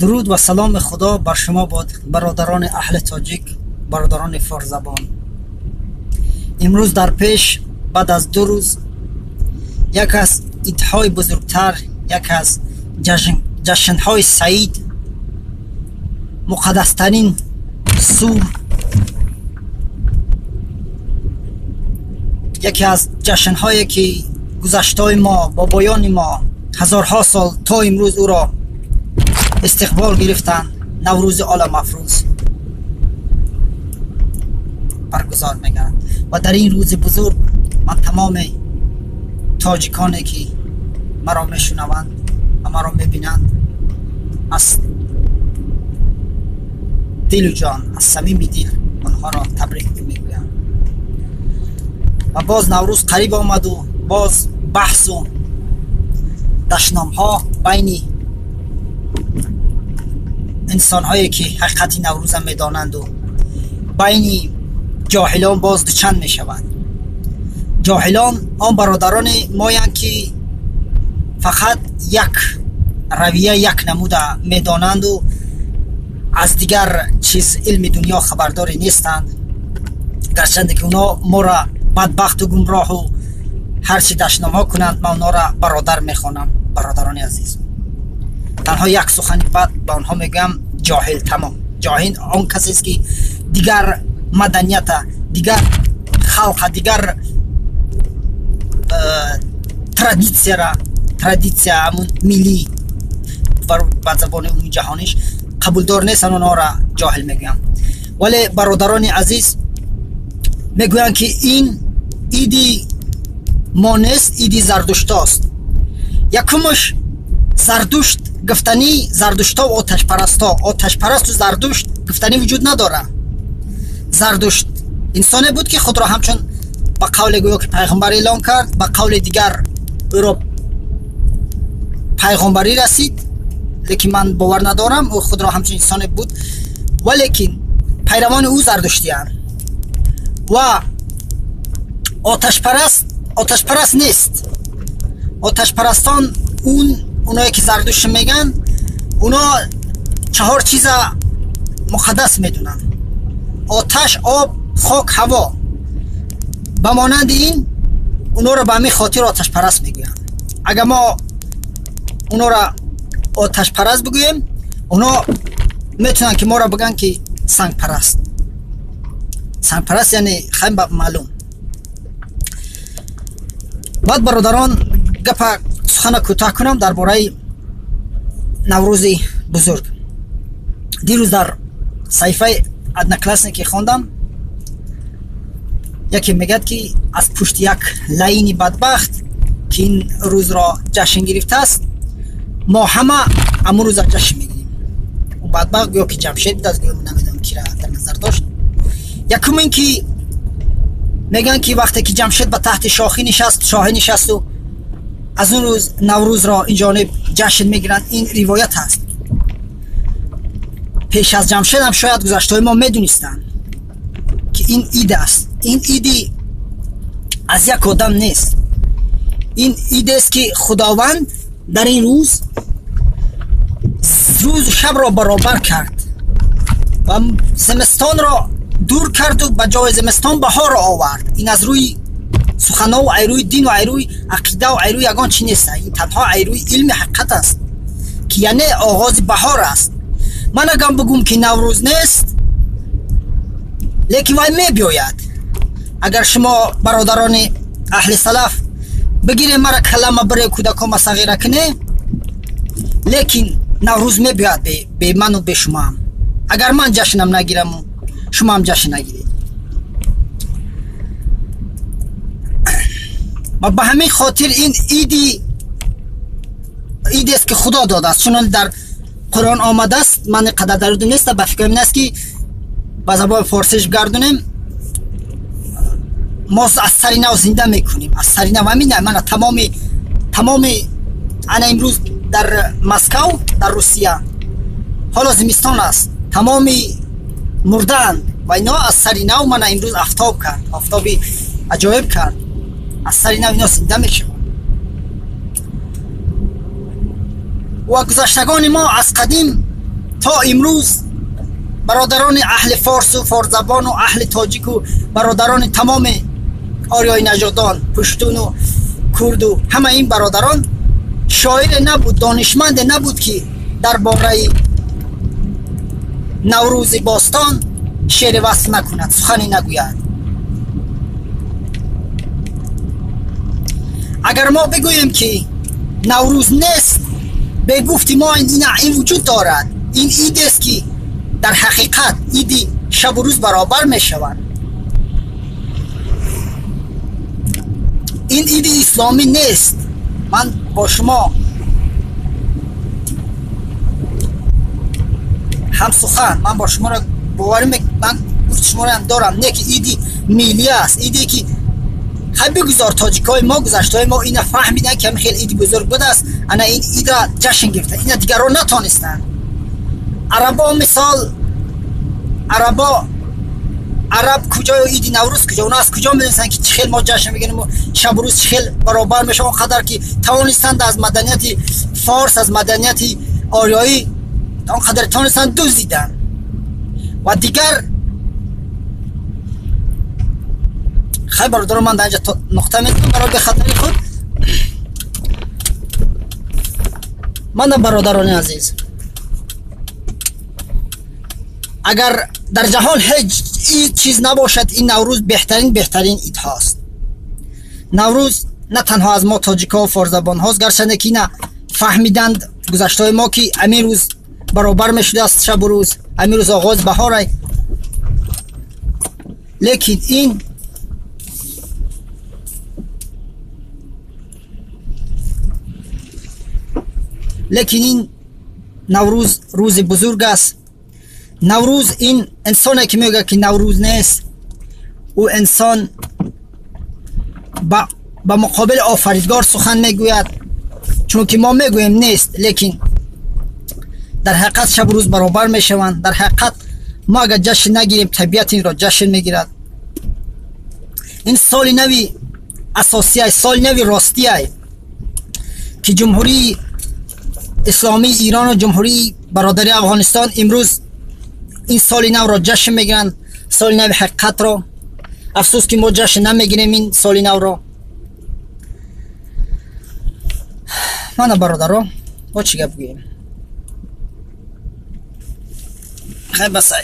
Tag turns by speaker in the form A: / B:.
A: درود و سلام خدا بر شما باد برادران اهل تاجیک، برادران فارس زبان. امروز در پیش بعد از 2 روز یک از ایدهای بزرگتر، یک از جشنهای سعید، مقدسترین سور، یکی از جشنهایی که گذشته ما بابایان ما هزارها سال تا امروز او را استقبال گرفتن، نوروز عالم افروز برگزار می‌کنند. و در این روز بزرگ من تمام تاجیکانی که مرا میشنوند و مرا میبینند از دل و جان، از صمیم دل آنها را تبریک میگویم. و باز نوروز قریب آمد و باز بحث و دشنام ها بین انسان هایی که حقیقت نوروز هم میدانند و بین جاهلان باز دوچند می شود. جاهلان آن برادران مایند که فقط یک رویه، یک نموده میدانند و از دیگر چیز علم دنیا خبرداری نیستند، گرچند که اونا ما را بدبخت و گمراه و هرچی دشنام ها کنند ما اونا را برادر میخوانم. برادران عزیز، تنها یک سخن بعد به آنها میگم جاهل تمام. جاهل آن کسی است که دیگر مدنیت، دیگر خلق، دیگر ترادیسیا همون ملی و زبان عمومی جهانیش قبول دار نیستن، آنها را جاهل میگم. ولی برادران عزیز میگویند که این ایدی ما نیست، ایدی زردشت است. یکمش زردشت گفتنی، زردشتا و آتش پرستا، آتش پرست و زردشت گفتنی وجود نداره. زردشت انسانی بود که خود را همچون با قول گویا که پیغمبر اعلان کرد، با قول دیگر او را پیغمبری رسید، لیکن من باور ندارم او خود را همچون انسانی بود. ولیکن پیروان او زردشتی هستند. و آتش پرست نیست. آتش پرستان اونایی که زردشت میگن، اونا 4 چیز مقدس میدونن: آتش، آب، خاک، هوا. به مانند این اونا را به همین خاطر آتش پرست میگوین. اگر ما اونا را آتش پرست بگوییم، اونا میتونن که ما را بگن که سنگ پرست. سنگ پرست یعنی خیلی معلوم. بعد برادران گپ سخن کوتاه کنم درباره نوروز بزرگ. دیروز در صحیفه ادنکلاسنی که خواندم، یکی میگد که از پشت یک لعین بدبخت که این روز را جشن گرفته است، ما همه امون روز را جشن میگیریم. و بدبخت یا که جمشید بود، از گویا نمیدونم کی را در نظر داشت. یکم این که میگن که وقتی که جمشید به تحت شاخی نشست و از اون روز نوروز را این جانب جشن میگیرند. این روایت هست. پیش از جمشید هم شاید گذشته ما میدونستند که این عید است. این عیدی از یک آدم نیست. این عید است که خداوند در این روز شب را برابر کرد و زمستان را دور کرد و به جای زمستان بهار را آورد. این از روی سخنا و ایروی دین و ایروی عقیده و ایروی یگان چی نیست. این تنها ایروی علم حقیقت است که یعنی آغاز بهار است. من اگر بگم که نوروز نیست، لیکن وای می بیاید. اگر شما برادران اهل سلف بگیره مرا کلمه برای کودکان صغیره کنه، لیکن نوروز می بیاید به من و به شما هم. اگر من جشنم نگیرم و شما هم جشن نگیرید. و به همین خاطر این ایدی است که خدا داده است، چون در قرآن آمده است. من قدر درود نیست، به فکر این است که به زبان فارسیش بگردونیم، ما از سری نو زنده میکنیم. از سری نو همینه. من تمام انا امروز در مسکو در روسیه حالا زمستان است، تمام مردن و اینا از سری نو من امروز آفتاب کرد، آفتابی عجایب کرد. از سری نو اینا زنده میشه. و گذشتگان ما از قدیم تا امروز برادران اهل فارس و فارزبان و اهل تاجیک و برادران تمام آریای نژادان، پشتون و کرد و همه این برادران شاعر نبود، دانشمند نبود که درباره نوروز باستان شعر وصف نکند، سخنی نگوید. اگر ما بگوییم که نوروز نیست، به گفت ما این وجود دارد، این عید است که در حقیقت عید شب و روز برابر می شود. این عید اسلامی نیست. من با شما هم سخن، من با شما را باور من گفت شما را دارم، نه که عید ملی است، عیدی که خیلی بگذار تاجیکای ما، گذشتهای ما اینا فهمیدن که خیلی عید بزرگ بوده است، انا این عید را جشن گرفتن، اینا دیگران نتانستن. عربا مثال، عرب کجا عید نوروز کجا، اونا از کجا میدونستن که چخیل ما جشن میگیریم و شب و روز چخیل برابر میشه، اونقدر که توانستند از مدنیت فارس، از مدنیت آریایی اونقدر توانستند دزدیدن. و دیگر خیلی برادر من در اینجا نقطه میدونم برای به خطر خود. من برادران عزیز، اگر در جهان هیچ چیز نباشد، این نوروز بهترین عید هاست. نوروز نه تنها از ما تاجیکا و فارزبان هاست، گرچه که نه فهمیدند گذشته ما که امیر روز برابر میشده است شب و روز، امیر روز آغاز بهاره، لیکن این نوروز روز بزرگ است. نوروز این انسانی که میگه که نوروز نیست، او انسان با مقابل آفریدگار سخن میگوید، چون که ما میگوییم نیست، لیکن در حقیقت شب روز برابر میشوند. در حقیقت ما اگر جشن نگیریم، طبیعت این را جشن میگیرد. این سال نوی اساسی است، سال نوی راستی است که جمهوری اسلامی ایران و جمهوری برادری افغانستان امروز این سال نو را جشن میگیرند، سال نو حقیقت را. افسوس که ما جشن نمیگیریم این سال نو را. من برادران با چی گپ بگیم؟ خیلی بسای